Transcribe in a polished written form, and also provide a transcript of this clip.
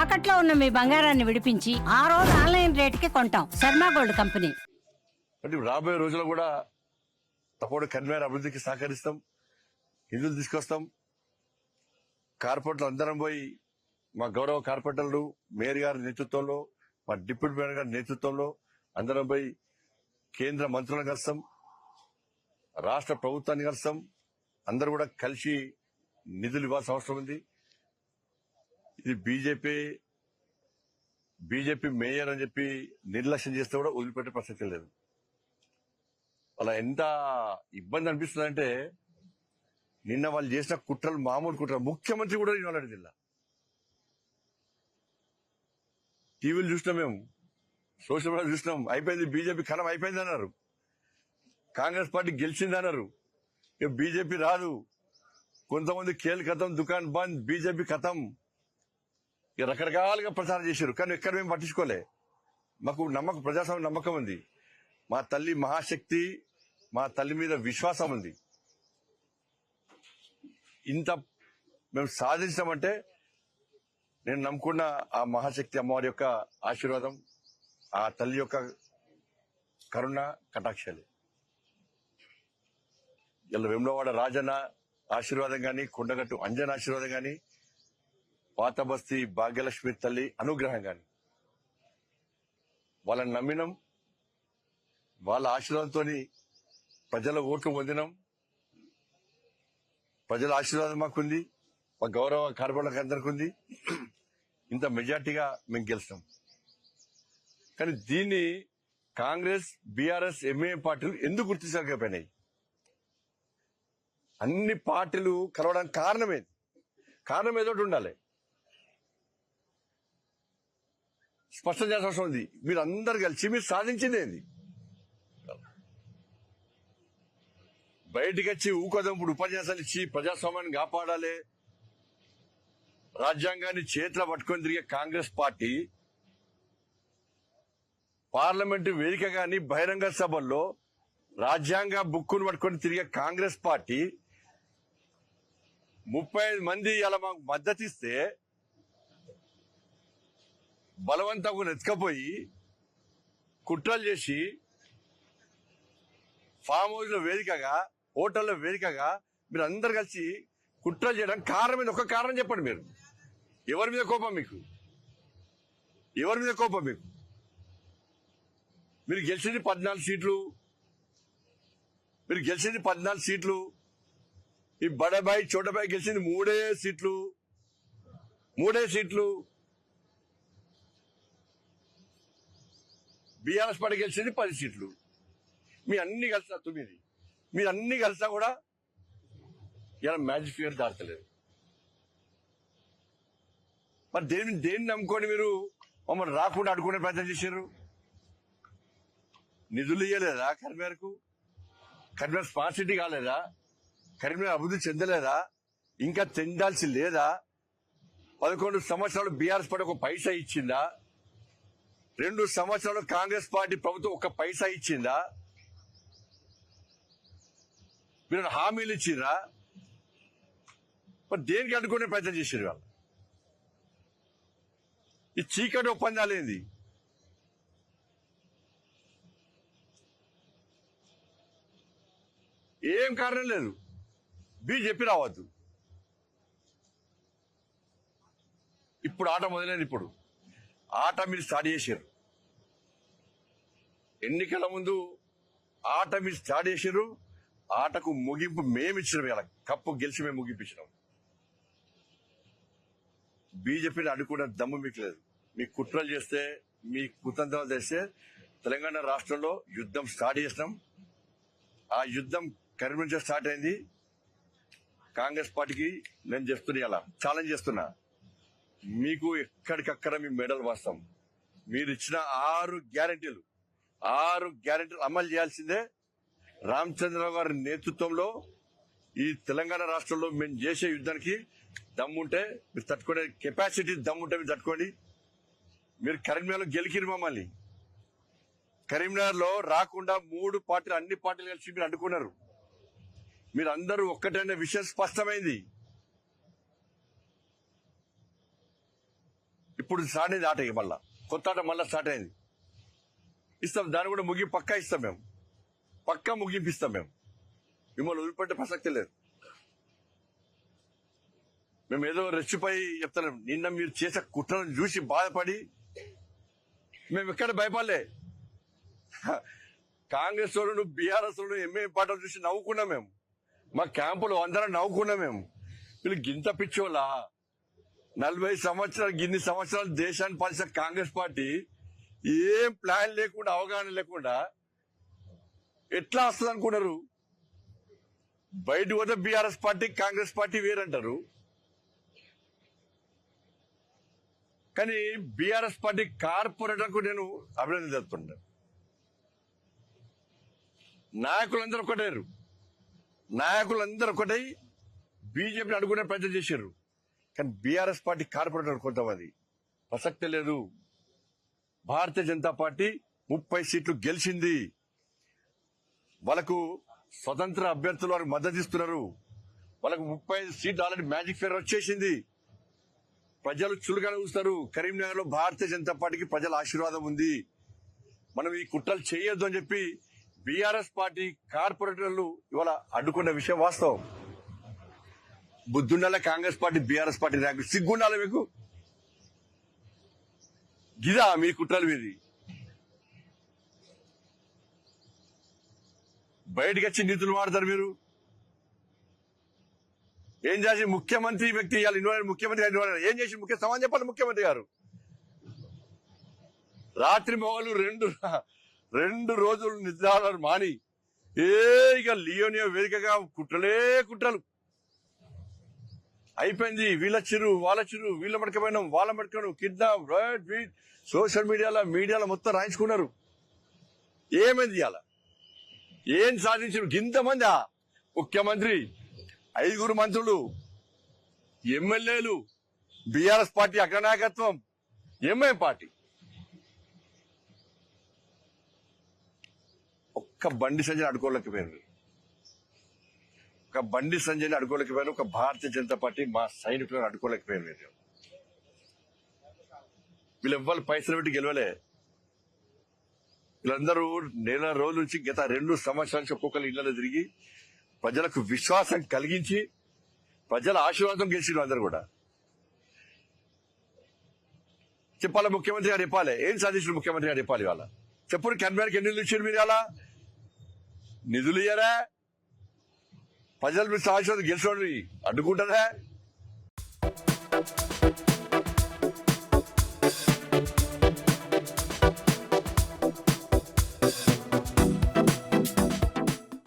తాకట్లో ఉన్న మీ బంగారాన్ని విడిపించి ఆ రోజు ఆన్లైన్ రేటుకి కొంటాం. Sharma gold company. అంటే రాబోయే రోజుల్లో కూడా తప్పకుండా కన్వేర్ అభివృద్ధికి సహకరిస్తాం, నిధులు తీసుకొస్తాం. కార్పొరేటర్లు అందరం పోయి మా గౌరవ కార్పొరేటర్లు మేయర్ గారి నేతృత్వంలో, మా డిప్యూటీ మేయర్ గారి నేతృత్వంలో అందరం పోయి కేంద్ర మంత్రులను కలుస్తాం, రాష్ట్ర ప్రభుత్వాన్ని కలుస్తాం. అందరూ కూడా కలిసి నిధులు ఇవ్వాల్సిన అవసరం ఉంది. ఇది బీజేపీ మేయర్ అని చెప్పి నిర్లక్ష్యం చేస్తే కూడా వదిలిపెట్టే ప్రసక్తి లేదు. అలా ఎంత ఇబ్బంది అనిపిస్తుందంటే నిన్న వాళ్ళు చేసిన కుట్రలు మామూలు కుట్రలు. ముఖ్యమంత్రి కూడా ఇవ్వాలండి జిల్లా టీవీలు చూసినాం, మేము సోషల్ మీడియా చూసినాం. అయిపోయింది, బీజేపీ కలం అయిపోయింది అన్నారు. కాంగ్రెస్ పార్టీ గెలిచింది అన్నారు. ఇక బీజేపీ రాదు. కొంతమంది ఖేల్ ఖతం, దుకాన్ బంద్, బీజేపీ ఖతం, ఇక రకరకాలుగా ప్రచారం చేశారు. కానీ ఎక్కడ మేము పట్టించుకోలే. మాకు ప్రజాస్వామ్య నమ్మకం ఉంది. మా తల్లి మహాశక్తి, మా తల్లి మీద విశ్వాసం ఉంది. ఇంత మేము సాధించామంటే నేను నమ్ముకున్న ఆ మహాశక్తి అమ్మవారి యొక్క ఆశీర్వాదం, ఆ తల్లి యొక్క కరుణ కటాక్షాలు. ఇలా వేములవాడ రాజన్న ఆశీర్వాదం గాని, కొండగట్టు అంజన ఆశీర్వాదం గాని, పాత బస్తీ భాగ్యలక్ష్మి తల్లి అనుగ్రహం గాని, వాళ్ళని నమ్మినం. వాళ్ళ ఆశీర్వాదంతో ప్రజల ఓట్లు పొందినాం. ప్రజల ఆశీర్వాదం మాకుంది, మా గౌరవ కార్పొరేటర్లకు అందరికీ ఉంది. ఇంత మెజార్టీగా మేము గెలుస్తాం. కానీ దీన్ని కాంగ్రెస్, బీఆర్ఎస్, ఎంఐఎం పార్టీలు ఎందుకు గుర్తించలేకపోయినాయి? అన్ని పార్టీలు కలవడానికి కారణం ఏదో ఉండాలి. స్పష్టం చేయాల్సిన అవసరం ఉంది. మీరు అందరు కలిసి మీరు సాధించింది ఏంది? బయటికి వచ్చి ఊకదంపుడు ఉపన్యాసాలు ఇచ్చి ప్రజాస్వామ్యాన్ని కాపాడాలి, రాజ్యాంగాన్ని చేతిలో పట్టుకొని తిరిగే కాంగ్రెస్ పార్టీ పార్లమెంటు వేదిక గాని, బహిరంగ సభల్లో రాజ్యాంగ బుక్కును పట్టుకొని తిరిగే కాంగ్రెస్ పార్టీ 35 మంది అలా మాకు మద్దతు ఇస్తే బలవంతంగా ఎత్తుకపోయి కుట్రలు చేసి ఫామ్ హౌస్ లో వేదికగా, హోటల్లో వేదికగా మీరు అందరు కలిసి కుట్రలు చేయడానికి కారణం మీద ఒక కారణం చెప్పండి. మీరు ఎవరి మీద కోపం మీకు? మీరు గెలిచింది 14 సీట్లు. ఈ బడబాయి చోటబాయి గెలిచింది 3 సీట్లు. బీఆర్ఎస్ పార్టీ గెలిచింది 10 సీట్లు. మీ అన్ని కలిసా 9. మీరు అన్ని కలిసా కూడా ఇలా మ్యాజిక్ ఫిగర్ దాటలేదు. మరి దేన్ని నమ్ముకొని మీరు మమ్మల్ని రాకుండా అడుకునే ప్రయత్నం చేశారు? నిధులు ఇయ్యలేదా? కరీంనగర్ స్మార్ట్ సిటీ కాలేదా? కరీంనగర్ అభివృద్ధి చెందలేదా? ఇంకా చెందాల్సి లేదా? 11 సంవత్సరాలు బీఆర్ఎస్ పార్టీ ఒక పైసా ఇచ్చిందా? 2 సంవత్సరాలు కాంగ్రెస్ పార్టీ ప్రభుత్వం ఒక పైసా ఇచ్చిందా? మీరు హామీలు ఇచ్చిర్రా? మరి దేనికి అడ్డుకునే ప్రయత్నం చేశారు వాళ్ళు? ఈ చీకటి ఒప్పందాలు ఏంది? ఏం కారణం లేదు. బీజేపీ రావద్దు. ఇప్పుడు ఆట మొదలైంది. ఇప్పుడు ఆట మీరు స్టార్ట్ చేశారు. ఎన్నికల ముందు ఆట మీరు స్టార్ట్ చేశారు. ఆటకు ముగింపు మేమిచ్చినాం. ఇలా కప్పు గెలిచి మేము ముగింపించినాం. బీజేపీని అడ్డుకునే దమ్ము మీకు లేదు. మీ కుట్రలు చేస్తే, మీ కుతంత్రాలు చేస్తే తెలంగాణ రాష్ట్రంలో యుద్ధం స్టార్ట్ చేసినాం. ఆ యుద్ధం కరీంనగర్ స్టార్ట్ అయింది. కాంగ్రెస్ పార్టీకి నేను ఇలా ఛాలెంజ్ చేస్తున్నా. మీకు ఎక్కడికక్కడ మీ మెడల్ వాస్తాం. మీరు ఇచ్చిన 6 గ్యారెంటీలు అమలు చేయాల్సిందే. రామచంద్రరావు గారి నేతృత్వంలో ఈ తెలంగాణ రాష్ట్రంలో మేము చేసే యుద్ధానికి దమ్ముంటే మీరు తట్టుకునే కెపాసిటీ దమ్ముంటే మీరు తట్టుకోండి. మీరు కరీంనగర్లో గెలికిరు మమ్మల్ని. కరీంనగర్ లో రాకుండా 3 పార్టీలు, అన్ని పార్టీలు కలిసి మీరు అడ్డుకున్నారు. మీరు అందరూ ఒక్కటైన విషయం స్పష్టమైంది. ఇప్పుడు స్టార్ట్ అయింది ఆట, ఇక మళ్ళా కొత్త ఆట మళ్ళీ స్టార్ట్ అయింది. ఇస్తాం, దాన్ని కూడా పక్కా ఇస్తాం మేము, పక్కా ముగింపు ఇస్తాం మేము. మిమ్మల్ని వదిలిపెట్టే ప్రసక్తి లేదు. మేము ఏదో రెచ్చిపోయి చెప్తున్నాం. నిన్న మీరు చేసే కుట్రను చూసి బాధపడి మేము ఎక్కడ భయపడలే. కాంగ్రెస్ వాళ్ళు, బీఆర్ఎస్ వాళ్ళు, ఎంఏ పార్టీలు చూసి నవ్వుకున్నాం మేము. మా క్యాంపులో అందరం నవ్వుకున్నాం మేము. వీళ్ళు గింత పిచ్చోళ్ళ 40 సంవత్సరాలు, ఇన్ని సంవత్సరాలు దేశాన్ని పాలించిన కాంగ్రెస్ పార్టీ ఏం ప్లాన్ లేకుండా, అవగాహన లేకుండా ఎట్లా వస్తుంది అనుకున్నారు? బయట పోతే బీఆర్ఎస్ పార్టీ, కాంగ్రెస్ పార్టీ వేరంటారు. కానీ బీఆర్ఎస్ పార్టీ కార్పొరేటర్కు నేను అభినందన తెలుపుతున్నా. నాయకులందరూ ఒకటేరు, నాయకులందరూ ఒకటై బీజేపీని అడుగునే ప్రయత్నం చేశారు. కానీ బీఆర్ఎస్ పార్టీ కార్పొరేటర్ కొంతమంది ప్రసక్తే లేదు. భారతీయ జనతా పార్టీ 30 సీట్లు గెలిచింది. వాళ్ళకు స్వతంత్ర అభ్యర్థులు వారికి మద్దతు ఇస్తున్నారు. వాళ్ళకు 35 సీట్లు ఆల్రెడీ మ్యాజిక్ ఫేర్ వచ్చేసింది. ప్రజలు చురుగానే చూస్తారు. కరీంనగర్ లో భారతీయ జనతా పార్టీకి ప్రజల ఆశీర్వాదం ఉంది. మనం ఈ కుట్రలు చేయొద్దు అని చెప్పి బీఆర్ఎస్ పార్టీ కార్పొరేటర్లు ఇవాళ అడ్డుకున్న విషయం వాస్తవం. బుద్ధుండాల కాంగ్రెస్ పార్టీ, బీఆర్ఎస్ పార్టీ నాయకులు సిగ్గుండాలి మీకు. గిదా మీ కుట్రలు మీది? బయటకు వచ్చి నీతులు వాడతారు మీరు. ఏం చేసి ముఖ్యమంత్రి వ్యక్తి ఇవాళ ఇన్వాల్వ్, ముఖ్యమంత్రి ఇన్వాల్వ్ ఏం చేసి ముఖ్య సమాధానం చెప్పాలి. ముఖ్యమంత్రి గారు రాత్రి మొగలు రెండు రోజులు నిద్రాలను మాని ఇక లియోనియో వేదికగా కుట్రలే కుట్రలు అయిపోయింది. వీళ్ళచ్చిరు, వాళ్ళచ్చిరు, వీళ్ళ మడకపోయినాం, వాళ్ళ మడకపోయినాం, కిడ్నాప్, రైట్, సోషల్ మీడియాలో మొత్తం రాయించుకున్నారు. ఏమైంది ఇవాళ? ఏం సాధించారు? ఇంతమంది ముఖ్యమంత్రి, 5 మంత్రులు, ఎమ్మెల్యేలు, బీఆర్ఎస్ పార్టీ అగ్రనాయకత్వం, ఎంఐఎం పార్టీ. ఒక్క బండి సంజయ్ అడుకోలేకపోయారు. ఒక బండి సంజయ్ని అడుకోలేకపోయారు. ఒక భారతీయ జనతా పార్టీ మా సైనికులను అడుకోలేకపోయారు. మీరు వీళ్ళు ఎవ్వరు పైసలు పెట్టి గెలవలే. వీళ్ళందరూ నెల రోజుల నుంచి గత 2 సంవత్సరాల నుంచి ఒక్కొక్కరు ఇళ్లలో తిరిగి ప్రజలకు విశ్వాసం కలిగించి ప్రజల ఆశీర్వాదం గెలిచిన అందరూ కూడా. చెప్పాలా ముఖ్యమంత్రి గారు చెప్పాలి. ఏం సాధించారు ముఖ్యమంత్రి గారు చెప్పాలి. ఇవాళ చెప్పుడు కన్వీనర్కి ఎన్ని నిధులు ఇచ్చారు మీరు? ఇలా నిధులు ఇయ్యారా? ప్రజలు మీరు ఆశీర్వాదం గెలిచిన అడ్డుకుంటారా?